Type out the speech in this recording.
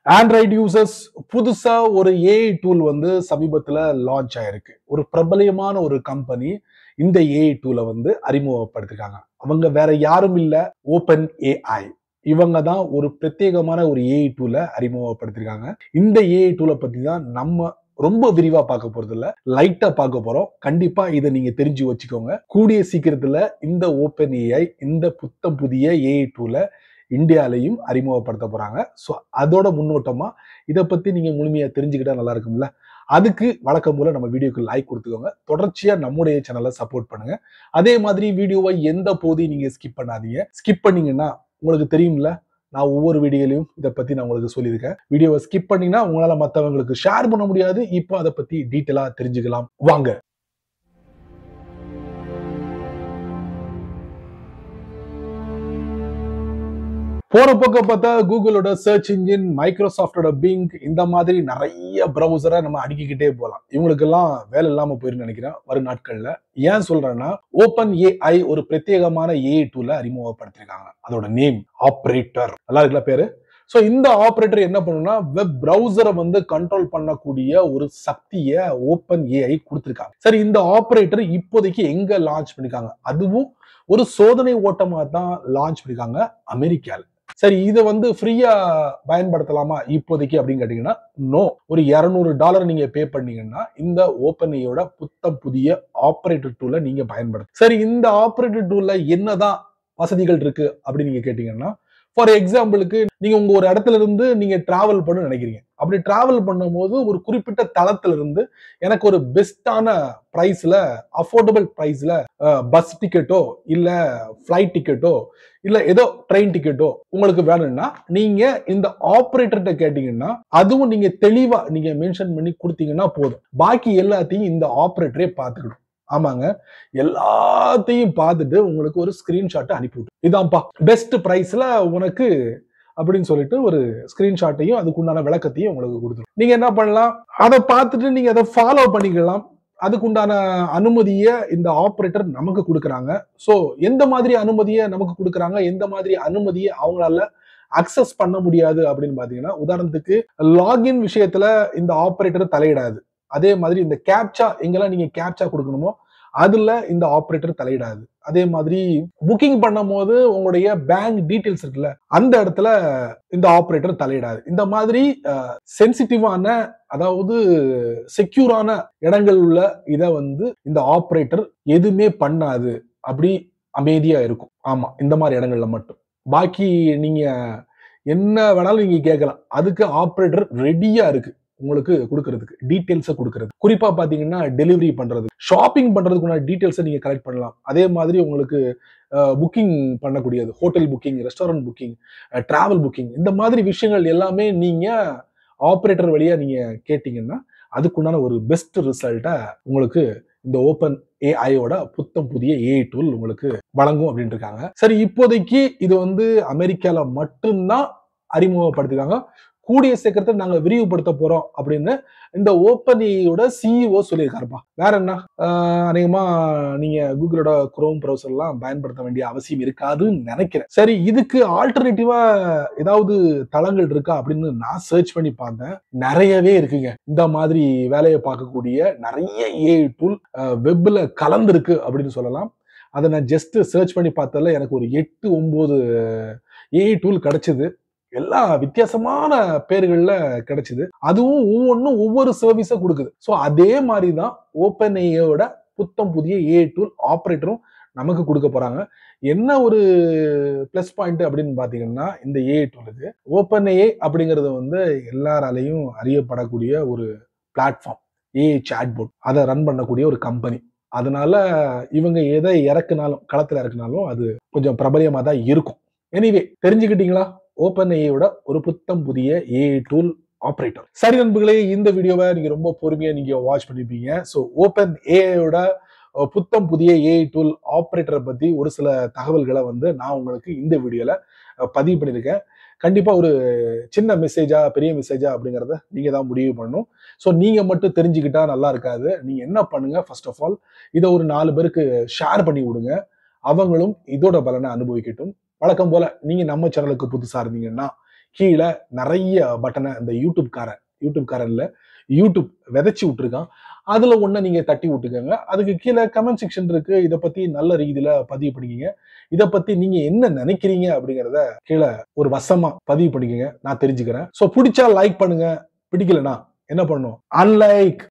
Android users புதுசா ஒரு AI tool வந்து சமீபத்துல லான்ச் ஆயிருக்கு. ஒரு பிரபலியமான ஒரு கம்பெனி இந்த ஏஐ டூலை வந்து அறிமுகப்படுத்திருக்காங்க. அவங்க வேற யாரும் இல்ல, ஓபன் ஏஐ. இவங்க தான் ஒரு பிரத்யேகமான ஒரு ஏஐ டூலை அறிமுகப்படுத்திருக்காங்க. இந்த ஏஐ டூலை பத்தி தான் நம்ம ரொம்ப விரிவா பார்க்க போறது இல்ல, லைட்டா பார்க்க போறோம். கண்டிப்பா இதை நீங்க தெரிஞ்சு வச்சுக்கோங்க. கூடிய சீக்கிரத்துல இந்த ஓபன் ஏஐ இந்த புத்தம் புதிய ஏஐ டூலை இந்தியாலையும் அறிமுகப்படுத்த போறாங்க. ஸோ அதோட முன்னோட்டமா இதை பத்தி நீங்க முழுமையா தெரிஞ்சுக்கிட்டா நல்லா இருக்கும்ல. அதுக்கு வழக்கம் போல நம்ம வீடியோக்கு லைக் கொடுத்துக்கோங்க. தொடர்ச்சியா நம்முடைய சேனலை சப்போர்ட் பண்ணுங்க. அதே மாதிரி வீடியோவை எந்த போதையும் நீங்க ஸ்கிப் பண்ணாதீங்க. ஸ்கிப் பண்ணீங்கன்னா உங்களுக்கு தெரியும்ல, நான் ஒவ்வொரு வீடியோலையும் இதை பத்தி நான் உங்களுக்கு சொல்லியிருக்கேன். வீடியோவை ஸ்கிப் பண்ணீங்கன்னா உங்களால மற்றவங்களுக்கு ஷேர் பண்ண முடியாது. இப்போ அதை பத்தி டீட்டெயிலா தெரிஞ்சுக்கலாம் வாங்க. போற பக்கம் பார்த்தா கூகுளோட சர்ச் இன்ஜின், மைக்ரோசாஃப்டோட பிங், இந்த மாதிரி நிறைய பிரவுசரை நம்ம அடுக்கிக்கிட்டே போகலாம். இவங்களுக்கெல்லாம் வேலை இல்லாம போயிருன்னு நினைக்கிறேன் வரும் நாட்கள்ல. ஏன் சொல்றேன்னா, ஓபன் ஏஐ ஒரு பிரத்யேகமான ஏஐ டூலை அறிமுகப்படுத்திருக்காங்க. அதோட நேம் ஆப்ரேட்டர். நல்லா இருக்குல்ல பேரு. ஸோ இந்த ஆப்ரேட்டர் என்ன பண்ணுன்னா, வெப் பிரவுசரை வந்து கண்ட்ரோல் பண்ணக்கூடிய ஒரு சக்தியை ஓபன் ஏஐ கொடுத்திருக்காங்க. சரி, இந்த ஆப்ரேட்டர் இப்போதைக்கு எங்க லான்ச் பண்ணிருக்காங்க? அதுவும் ஒரு சோதனை ஓட்டமா தான் லான்ச் பண்ணிருக்காங்க அமெரிக்கால. சரி, இதை வந்து ஃப்ரீயா பயன்படுத்தலாமா இப்போதைக்கு அப்படின்னு கேட்டீங்கன்னா, நோ. ஒரு $200 நீங்க பே பண்ணீங்கன்னா இந்த ஓபன் ஏஐயோட புத்தம் புதிய ஆப்ரேட்டர் டூலை நீங்க பயன்படுத்த. சரி, இந்த ஆப்ரேட்டர் டூல்ல என்னதான் வசதிகள் இருக்கு அப்படின்னு நீங்க கேட்டீங்கன்னா, ஃபார் எக்ஸாம்பிளுக்கு நீங்க உங்க ஒரு இடத்துல இருந்து நீங்க டிராவல் பண்ண நினைக்கிறீங்க. அப்படி டிராவல் பண்ணும்போது ஒரு குறிப்பிட்ட தளத்துல இருந்து எனக்கு ஒரு பெஸ்டான பிரைஸ்ல, அஃபோர்டபுள் பிரைஸ்ல பஸ் டிக்கெட்டோ இல்ல ஃபிளைட் டிக்கெட்டோ இல்ல ஏதோ ட்ரெயின் டிக்கெட்டோ உங்களுக்கு வேணும்னா நீங்க இந்த ஆப்ரேட்டர்கிட்ட கேட்டீங்கன்னா, அதுவும் நீங்க தெளிவா நீங்க மென்ஷன் பண்ணி கொடுத்தீங்கன்னா போதும். பாக்கி எல்லாத்தையும் இந்த ஆப்ரேட்டரே பார்த்துக்கிடும். ஆமாங்க, எல்லாத்தையும் பார்த்துட்டு உங்களுக்கு ஒரு ஸ்கிரீன்ஷாட் அனுப்பிவிடும். இதான்ப்பா பெஸ்ட் பிரைஸ்ல உனக்கு அப்படின்னு சொல்லிட்டு ஒரு ஸ்கிரீன்ஷாட்டையும் அதுக்குண்டான விளக்கத்தையும் உங்களுக்கு கொடுத்துரும். நீங்க என்ன பண்ணலாம், அதை பார்த்துட்டு நீங்க அதை ஃபாலோ பண்ணிக்கலாம். அதுக்குண்டான அனுமதியை இந்த ஆப்ரேட்டர் நமக்கு கொடுக்குறாங்க. ஸோ எந்த மாதிரி அனுமதியை நமக்கு கொடுக்குறாங்க, எந்த மாதிரி அனுமதியை அவங்களால அக்சஸ் பண்ண முடியாது அப்படின்னு பாத்தீங்கன்னா, உதாரணத்துக்கு லாகின் விஷயத்துல இந்த ஆப்ரேட்டர் தலையிடாது. அதே மாதிரி இந்த கேப்சா, எங்கெல்லாம் நீங்க கேப்சா கொடுக்கணுமோ அதுல இந்த ஆப்ரேட்டர் தலையிடாது. அதே மாதிரி புக்கிங் பண்ணும் போது உங்களுடைய பேங்க் டீடைல்ஸ் இருக்குல்ல, அந்த இடத்துல இந்த ஆப்ரேட்டர் தலையிடாது. இந்த மாதிரி சென்சிட்டிவான, அதாவது செக்யூரான இடங்கள் உள்ள இதை வந்து இந்த ஆப்ரேட்டர் எதுவுமே பண்ணாது. அப்படி அமைதியா இருக்கும். ஆமா, இந்த மாதிரி இடங்கள்ல மட்டும். பாக்கி நீங்க என்ன வேணாலும் நீங்க கேட்கலாம். அதுக்கு ஆப்ரேட்டர் ரெடியா இருக்கு உங்களுக்கு கொடுக்கறதுக்கு, டீடைல்ஸை கொடுக்கறது. குறிப்பா பாத்தீங்கன்னா டெலிவரி பண்றது, ஷாப்பிங் பண்றதுக்குள்ள டீடைல்ஸை நீங்க கலெக்ட் பண்ணலாம். அதே மாதிரி உங்களுக்கு புக்கிங் பண்ணக்கூடியது, hotel booking, restaurant booking, travel booking, இந்த மாதிரி விஷயங்கள் எல்லாமே நீங்க ஆப்ரேட்டர் வழியா நீங்க கேட்டீங்கன்னா அதுக்குண்டான ஒரு பெஸ்ட் ரிசல்ட்டை உங்களுக்கு இந்த ஓபன் ஏஐயோட புத்தம் புதிய ஏஐ டூல் உங்களுக்கு வழங்கும் அப்படின்னு இருக்காங்க. சரி, இப்போதைக்கு இது வந்து அமெரிக்கால மட்டும்தான் அறிமுகப்படுத்திருக்காங்க. கூடிய சீக்கிரத்தில் நாங்க விரிவுபடுத்த போறோம் அப்படின்னு இந்த ஓபன் ஏஐயோட சிஇஓ சொல்லியிருக்காருப்பா. வேற என்ன, அநேகமா நீங்க கூகுளோட குரோம் ப்ரௌசர் எல்லாம் பயன்படுத்த வேண்டிய அவசியம் இருக்காதுன்னு நினைக்கிறேன். சரி, இதுக்கு ஆல்டர்னேட்டிவா ஏதாவது தளங்கள் இருக்கா அப்படின்னு நான் சர்ச் பண்ணி பார்த்தேன். நிறையவே இருக்குங்க. இந்த மாதிரி வேலையை பார்க்கக்கூடிய நிறைய ஏஐ டூல் வெப்ல கலந்துருக்கு அப்படின்னு சொல்லலாம். அதை நான் ஜஸ்ட் சர்ச் பண்ணி பார்த்ததுல எனக்கு ஒரு 8-9 ஏஐ டூல் கிடைச்சது. எல்லா வித்தியாசமான பேர்கள்ல கிடைச்சது. அதுவும் ஒவ்வொன்றும் ஒவ்வொரு சர்வீஸை கொடுக்குது. ஸோ அதே மாதிரி தான் ஓபன் ஏஐயோட புத்தம் புதிய ஏஐ டூல் ஆப்ரேட்டரும் நமக்கு கொடுக்க போறாங்க. என்ன ஒரு பிளஸ் பாயிண்ட் அப்படின்னு பாத்தீங்கன்னா, இந்த ஏஐ டூலுக்கு ஓபன் ஏஐ அப்படிங்கிறது வந்து எல்லாராலையும் அறியப்படக்கூடிய ஒரு பிளாட்ஃபார்ம், ஏஐ சாட்போட். அதை ரன் பண்ணக்கூடிய ஒரு கம்பெனி. அதனால இவங்க எதை இறக்குனாலும், களத்துல இறக்குனாலும் அது கொஞ்சம் பிரபலியமா தான் இருக்கும். எனிவே, தெரிஞ்சுக்கிட்டீங்களா ஓபன் ஏஐயோட ஒரு புத்தம் புதிய ஏஐ டூல் ஆப்ரேட்டர். சரி நண்பர்களே, இந்த வீடியோவை நீங்க ரொம்ப பொறுமையா நீங்க வாட்ச் பண்ணிருப்பீங்க. ஸோ ஓபன் ஏஐயோட புத்தம் புதிய ஏஐ டூல் ஆப்ரேட்டரை பத்தி ஒரு சில தகவல்களை வந்து நான் உங்களுக்கு இந்த வீடியோல பதிவு பண்ணியிருக்கேன். கண்டிப்பா ஒரு சின்ன மெசேஜா பெரிய மெசேஜா அப்படிங்கிறத நீங்க தான் முடிவு பண்ணணும். ஸோ நீங்க மட்டும் தெரிஞ்சுக்கிட்டா நல்லா இருக்காது. நீங்க என்ன பண்ணுங்க, ஃபர்ஸ்ட் ஆஃப் ஆல் இதை ஒரு 4 பேருக்கு ஷேர் பண்ணி விடுங்க. அவங்களும் இதோட பலனை அனுபவிக்கட்டும். வழக்கம் போல நீங்க நம்ம சேனலுக்கு புதுசா இருந்தீங்கன்னா கீழே நிறைய பட்டனை இந்த யூடியூப்காரன்ல யூடியூப் விதைச்சு விட்டுருக்கான். அதுல ஒண்ண நீங்க தட்டி விட்டுக்கோங்க. அதுக்கு கீழே கமெண்ட் செக்ஷன் இருக்கு. இதை பத்தி நல்ல ரீதியில பதிவு பண்ணிக்கங்க. இதை பத்தி நீங்க என்ன நினைக்கிறீங்க அப்படிங்கிறத கீழே ஒரு வசமா பதிவு பண்ணிக்கங்க. நான் தெரிஞ்சுக்கிறேன். சோ பிடிச்சா லைக் பண்ணுங்க. பிடிக்கலனா என்ன பண்ணும்? அன்லைக்